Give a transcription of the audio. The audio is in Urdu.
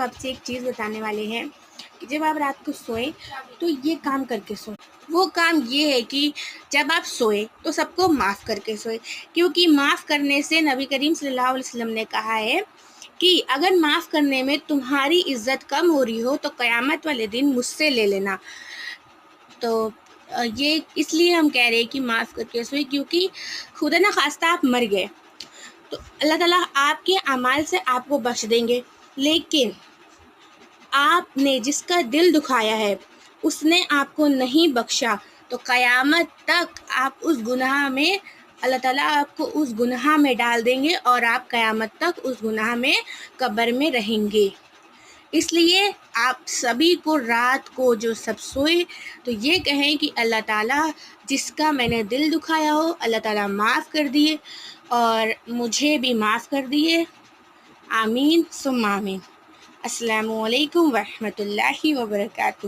ہم آپ سے ایک چیز بتانے والے ہیں کہ جب آپ رات کو سوئیں تو یہ کام کر کے سوئیں۔ وہ کام یہ ہے کہ جب آپ سوئیں تو سب کو معاف کر کے سوئیں، کیونکہ معاف کرنے سے نبی کریم صلی اللہ علیہ وسلم نے کہا ہے کہ اگر معاف کرنے میں تمہاری عزت کم ہو رہی ہو تو قیامت والے دن مجھ سے لے لینا۔ تو یہ اس لیے ہم کہہ رہے ہیں کہ معاف کر کے سوئیں، کیونکہ خدا نہ خواستہ آپ مر گئے تو اللہ تعالیٰ آپ کے اعمال سے آپ کو بخش دیں گے، لیکن آپ نے جس کا دل دکھایا ہے اس نے آپ کو نہیں بخشا تو قیامت تک آپ اس گناہ میں، اللہ تعالیٰ آپ کو اس گناہ میں ڈال دیں گے اور آپ قیامت تک اس گناہ میں قبر میں رہیں گے۔ اس لیے آپ سبھی کو رات کو جو سب سوئے تو یہ کہیں کہ اللہ تعالیٰ جس کا میں نے دل دکھایا ہو اللہ تعالیٰ معاف کر دیے اور مجھے بھی معاف کر دیے، آمین ثم آمین۔ السلام علیکم ورحمۃ اللہ وبرکاتہ۔